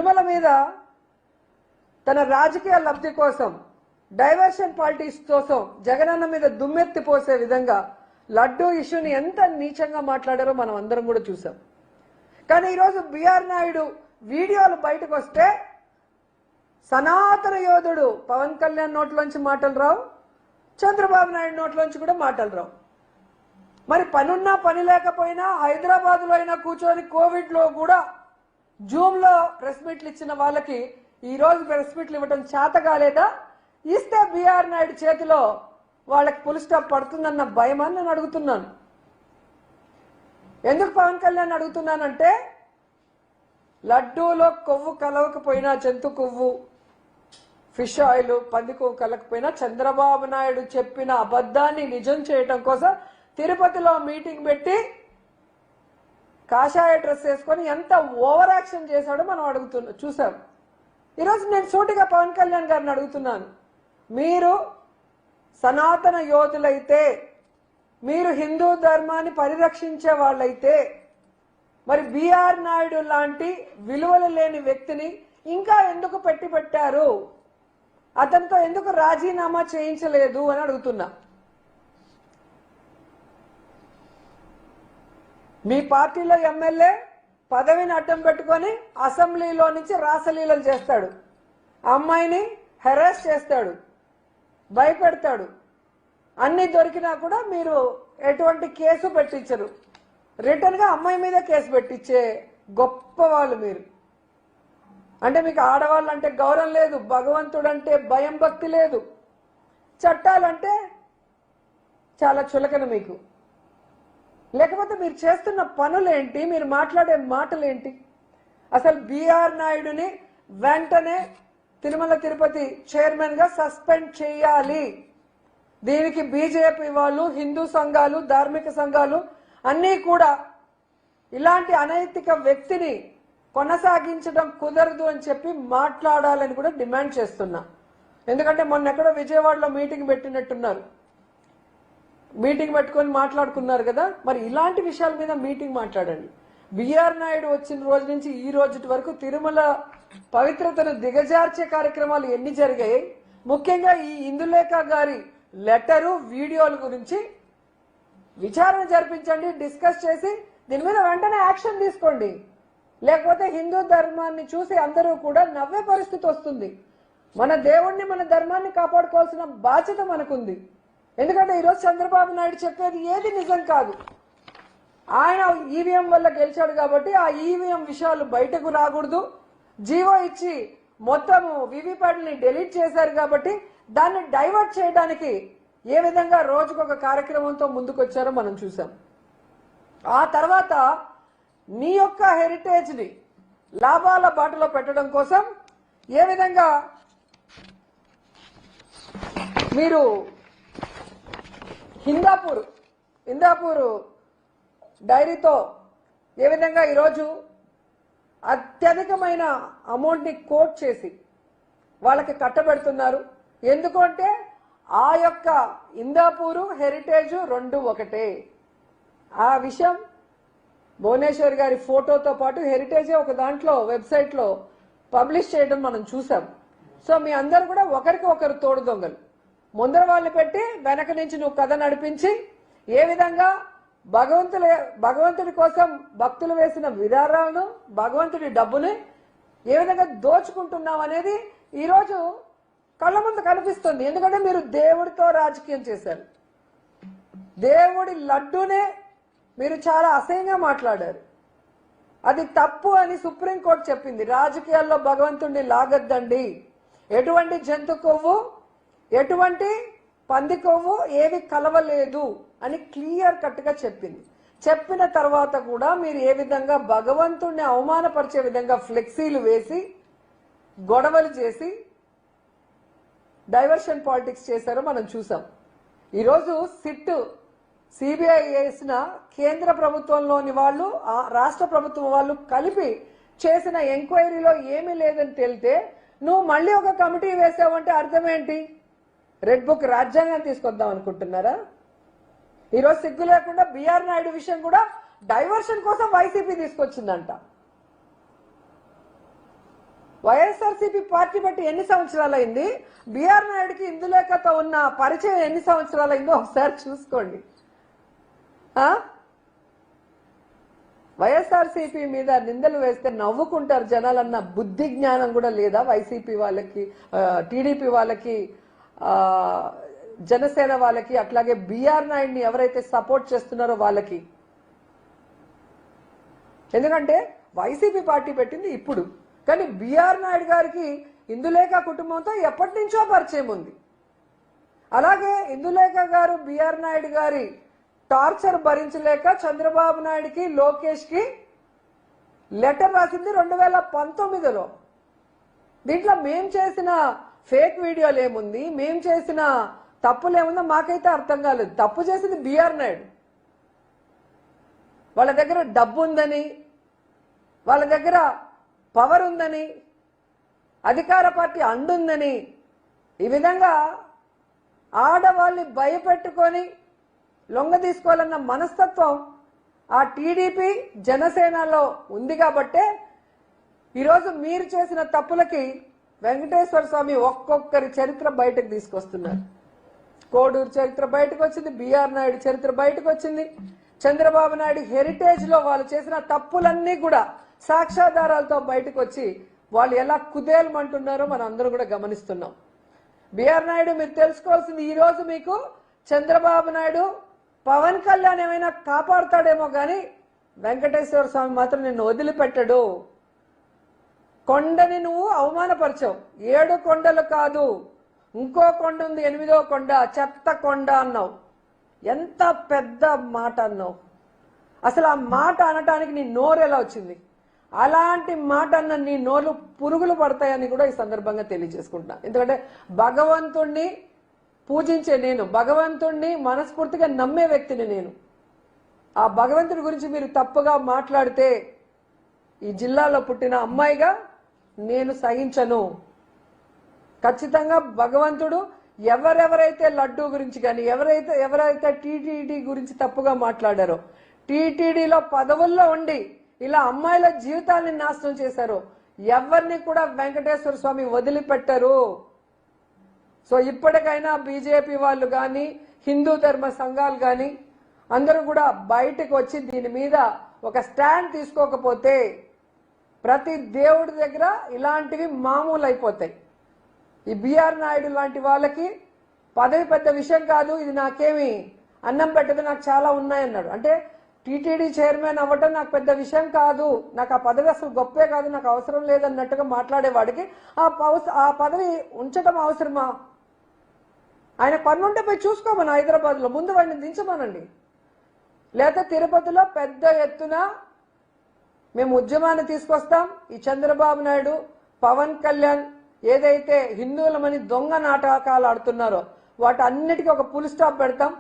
తిరుమల మీద తన రాజకీయ లబ్ధి కోసం డైవర్షన్ పాలిటిక్స్ కోసం జగనన్న మీద దుమ్మెత్తి పోసే విధంగా లడ్డూ ఇష్యూని ఎంత నీచంగా మాట్లాడారో మనం అందరం కూడా చూసాం. కానీ ఈరోజు బిఆర్ నాయుడు వీడియోలు బయటకు వస్తే సనాతన యోధుడు పవన్ కళ్యాణ్ నోట్లోంచి మాటలు రావు, చంద్రబాబు నాయుడు నోట్లోంచి కూడా మాటలు రావు. మరి పనున్నా పని లేకపోయినా హైదరాబాద్లో అయినా కూర్చొని కోవిడ్లో కూడా జూమ్లో ప్రెస్ మీట్లు ఇచ్చిన వాళ్ళకి ఈరోజు ప్రెస్ మీట్లు ఇవ్వడం చేత కాలేదా? ఇస్తే బిఆర్ నాయుడు చేతిలో వాళ్ళకి పుల్ స్టాప్ పడుతుందన్న భయమని నేను అడుగుతున్నాను. ఎందుకు పవన్ కళ్యాణ్ అడుగుతున్నానంటే లడ్డూలో కొవ్వు కలవకపోయినా జంతు కొవ్వు, ఫిష్ ఆయిల్, పంది కొవ్వు కలకపోయినా చంద్రబాబు నాయుడు చెప్పిన అబద్ధాన్ని నిజం చేయటం కోసం తిరుపతిలో మీటింగ్ పెట్టి కాషాయ డ్రెస్ వేసుకొని ఎంత ఓవర్ యాక్షన్ చేశాడో మనం చూసాం. ఈరోజు నేను సూటిగా పవన్ కళ్యాణ్ గారిని అడుగుతున్నాను, మీరు సనాతన యోధులైతే, మీరు హిందూ ధర్మాన్ని పరిరక్షించే వాళ్ళైతే మరి బిఆర్ నాయుడు లాంటి విలువలు లేని వ్యక్తిని ఇంకా ఎందుకు పెట్టారు? అతనితో ఎందుకు రాజీనామా చేయించలేదు అని అడుగుతున్నా. మీ పార్టీలో ఎమ్మెల్యే పదవిని అడ్డం పెట్టుకొని అసెంబ్లీలో నుంచి రాసలీలలు చేస్తాడు, అమ్మాయిని హెరాస్ చేస్తాడు, భయపెడతాడు. అన్ని దొరికినా కూడా మీరు ఎటువంటి కేసు పెట్టించరు. రిటర్న్ గా అమ్మాయి మీద కేసు పెట్టించే గొప్ప వాళ్ళు మీరు. అంటే మీకు ఆడవాళ్ళు అంటే గౌరవం లేదు, భగవంతుడు అంటే భయం భక్తి లేదు, చట్టాలంటే చాలా చులకన మీకు. లేకపోతే మీరు చేస్తున్న పనులేంటి, మీరు మాట్లాడే మాటలేంటి? అసలు బిఆర్ నాయుడుని వెంటనే తిరుమల తిరుపతి చైర్మన్ గా సస్పెండ్ చేయాలి. దీనికి బీజేపీ వాళ్ళు, హిందూ సంఘాలు, ధార్మిక సంఘాలు అన్నీ కూడా ఇలాంటి అనైతిక వ్యక్తిని కొనసాగించడం కుదరదు అని చెప్పి మాట్లాడాలని కూడా డిమాండ్ చేస్తున్నా. ఎందుకంటే మొన్న ఎక్కడో విజయవాడలో మీటింగ్ పెట్టినట్టున్నారు, మీటింగ్ పెట్టుకొని మాట్లాడుకున్నారు కదా. మరి ఇలాంటి విషయాల మీద మీటింగ్ మాట్లాడండి. బిఆర్ నాయుడు వచ్చిన రోజు నుంచి ఈ రోజు వరకు తిరుమల పవిత్రతను దిగజార్చే కార్యక్రమాలు ఎన్ని జరిగాయి? ముఖ్యంగా ఈ ఇందులేఖ గారి లెటరు, వీడియోల గురించి విచారణ జరిపించండి, డిస్కస్ చేసి దీని మీద వెంటనే యాక్షన్ తీసుకోండి. లేకపోతే హిందూ ధర్మాన్ని చూసి అందరూ కూడా నవ్వే పరిస్థితి వస్తుంది. మన దేవుణ్ణి, మన ధర్మాన్ని కాపాడుకోవాల్సిన బాధ్యత మనకుంది. ఎందుకంటే ఈరోజు చంద్రబాబు నాయుడు చెప్పేది ఏది నిజం కాదు. ఆయన ఈవీఎం వల్ల గెలిచాడు కాబట్టి ఆ ఈవీఎం విషయాలు బయటకు రాకూడదు. జీవో ఇచ్చి మొత్తం వివిప్యాట్ని డిలీట్ చేశారు కాబట్టి దాన్ని డైవర్ట్ చేయడానికి ఏ విధంగా రోజుకొక కార్యక్రమంతో ముందుకొచ్చారో మనం చూసాం. ఆ తర్వాత నీ యొక్క హెరిటేజ్ ని లాభాల బాటలో పెట్టడం కోసం ఏ విధంగా మీరు హిందాపూర్ డైరీతో ఏ విధంగా ఈరోజు అత్యధికమైన అమౌంట్ని కోట్ చేసి వాళ్ళకి కట్టబెడుతున్నారు. ఎందుకంటే ఆ యొక్క ఇందాపూరు, హెరిటేజ్ రెండు ఒకటే. ఆ విషయం భువనేశ్వర్ గారి ఫోటోతో పాటు హెరిటేజే ఒక దాంట్లో వెబ్సైట్లో పబ్లిష్ చేయడం మనం చూసాం. సో మీ అందరూ కూడా ఒకరికి ఒకరు తోడు దొంగలు. ముందర వాళ్ళని పెట్టి వెనక నుంచి నువ్వు కథ నడిపించి ఏ విధంగా భగవంతుడి కోసం భక్తులు వేసిన విధానాలను, భగవంతుడి డబ్బుని ఏ విధంగా దోచుకుంటున్నాం అనేది ఈరోజు కళ్ళ ముందు కనిపిస్తుంది. ఎందుకంటే మీరు దేవుడితో రాజకీయం చేశారు. దేవుడి లడ్డూనే మీరు చాలా అసహ్యంగా మాట్లాడారు. అది తప్పు అని సుప్రీంకోర్టు చెప్పింది. రాజకీయాల్లో భగవంతుడిని లాగద్దండి, ఎటువంటి జంతు కొవ్వు, ఎటువంటి పంది కొవ్వు ఏవి కలవలేదు అని క్లియర్ కట్ గా చెప్పింది. చెప్పిన తర్వాత కూడా మీరు ఏ విధంగా భగవంతుడిని అవమానపరిచే విధంగా ఫ్లెక్సీలు వేసి గొడవలు చేసి డైవర్షన్ పాలిటిక్స్ చేశారో మనం చూసాం. ఈరోజు సిబిఐ వేసిన కేంద్ర ప్రభుత్వంలోని వాళ్ళు, రాష్ట్ర ప్రభుత్వం వాళ్ళు కలిపి చేసిన ఎంక్వైరీలో ఏమీ లేదని తేలితే నువ్వు మళ్ళీ ఒక కమిటీ వేసావంటే అర్థం ఏంటి? రెడ్ బుక్ రాజ్యాంగాన్ని తీసుకొద్దాం అనుకుంటున్నారా? ఈరోజు సిగ్గు లేకుండా బిఆర్ నాయుడు విషయం కూడా డైవర్షన్ కోసం వైసీపీ తీసుకొచ్చిందంట. వైఎస్ఆర్సీపీ పార్టీ బట్టి ఎన్ని సంవత్సరాలు అయింది, బిఆర్ నాయుడుకి ఇందులేఖతో ఉన్న పరిచయం ఎన్ని సంవత్సరాలు అయిందో ఒకసారి చూసుకోండి. వైఎస్ఆర్సీపీ మీద నిందలు వేస్తే నవ్వుకుంటారు జనాలన్న బుద్ధి జ్ఞానం కూడా లేదా వైసీపీ వాళ్ళకి, టీడీపీ వాళ్ళకి, జనసేన వాళ్ళకి, అట్లాగే బిఆర్ నాయుడిని ఎవరైతే సపోర్ట్ చేస్తున్నారో వాళ్ళకి. ఎందుకంటే వైసీపీ పార్టీ పెట్టింది ఇప్పుడు, కానీ బిఆర్ నాయుడు గారికి ఇందులేఖ కుటుంబంతో ఎప్పటి నుంచో పరిచయం ఉంది. అలాగే ఇందులేఖ గారు బిఆర్ నాయుడు గారి టార్చర్ భరించలేక చంద్రబాబు నాయుడుకి, లోకేష్ కి లెటర్ రాసింది 2019లో. దీంట్లో మేం చేసిన ఫేక్ వీడియోలు ఏముంది, మేం చేసిన తప్పులు ఏముందో మాకైతే అర్థం కాలేదు. తప్పు చేసింది బిఆర్ నాయుడు. వాళ్ళ దగ్గర డబ్బు ఉందని, వాళ్ళ దగ్గర పవర్ ఉందని, అధికార పార్టీ అండుందని, ఈ విధంగా ఆడవాళ్ళని భయపెట్టుకొని లొంగ తీసుకోవాలన్న మనస్తత్వం ఆ టీడీపీ జనసేనలో ఉంది. కాబట్టే ఈరోజు మీరు చేసిన తప్పులకి వెంకటేశ్వర స్వామి ఒక్కొక్కరి చరిత్ర బయటకు తీసుకొస్తున్నారు. కోడూరు చరిత్ర బయటకు వచ్చింది, బిఆర్ నాయుడు చరిత్ర బయటకు వచ్చింది, చంద్రబాబు నాయుడు హెరిటేజ్ లో వాళ్ళు చేసిన తప్పులన్నీ కూడా సాక్ష్యాధారాలతో బయటకు వచ్చి వాళ్ళు ఎలా కుదేలమంటున్నారో మనం అందరూ కూడా గమనిస్తున్నాం. బిఆర్ నాయుడు మీరు తెలుసుకోవాల్సింది, ఈ రోజు మీకు చంద్రబాబు నాయుడు, పవన్ కళ్యాణ్ ఏమైనా కాపాడుతాడేమో కానీ వెంకటేశ్వర స్వామి మాత్రం నిన్ను వదిలిపెట్టడు. కొండని నువ్వు అవమానపరిచావు. 7 కొండలు కాదు, ఇంకో కొండ ఉంది, 8వ కొండ, చెత్త కొండ అన్నావు. ఎంత పెద్ద మాట అన్నావు. అసలు ఆ మాట అనటానికి నీ నోరు ఎలా వచ్చింది? అలాంటి మాట అన్న నీ నోరు పురుగులు పడతాయని కూడా ఈ సందర్భంగా తెలియజేసుకుంటున్నా. ఎందుకంటే భగవంతుణ్ణి పూజించే నేను, భగవంతుణ్ణి మనస్ఫూర్తిగా నమ్మే వ్యక్తిని నేను. ఆ భగవంతుడి గురించి మీరు తప్పుగా మాట్లాడితే ఈ జిల్లాలో పుట్టిన అమ్మాయిగా నేను సహించను. ఖచ్చితంగా భగవంతుడు ఎవరెవరైతే లడ్డూ గురించి కానీ, ఎవరైతే టీటీడీ గురించి తప్పుగా మాట్లాడారో, టీటీడీలో పదవుల్లో ఉండి ఇలా అమ్మాయిల జీవితాన్ని నాశనం చేశారో ఎవరిని కూడా వెంకటేశ్వర స్వామి వదిలిపెట్టరు. సో ఇప్పటికైనా బీజేపీ వాళ్ళు కానీ, హిందూ ధర్మ సంఘాలు కానీ అందరూ కూడా బయటకు వచ్చి దీని మీద ఒక స్టాండ్ తీసుకోకపోతే ప్రతి దేవుడి దగ్గర ఇలాంటివి మామూలు అయిపోతాయి. ఈ బిఆర్ నాయుడు లాంటి వాళ్ళకి పదవి పెద్ద విషయం కాదు, ఇది నాకేమి అన్నం పెట్టదు, నాకు చాలా ఉన్నాయన్నాడు. అంటే టీటీడీ చైర్మన్ అవ్వటం నాకు పెద్ద విషయం కాదు, నాకు ఆ పదవి అసలు గొప్పే కాదు, నాకు అవసరం లేదన్నట్టుగా మాట్లాడేవాడికి ఆ పదవి ఉంచడం అవసరమా? ఆయన పన్నుంటే పోయి చూసుకోమని హైదరాబాద్లో ముందు వాడిని దించమనండి. లేదా తిరుపతిలో పెద్ద ఎత్తున మేము ఉద్యమాన్ని తీసుకొస్తాం. ఈ చంద్రబాబు నాయుడు, పవన్ కళ్యాణ్ ఏదైతే హిందువులమని దొంగ నాటకాలు ఆడుతున్నారో వాటన్నిటికీ ఒక ఫుల్ స్టాప్ పెడతాం.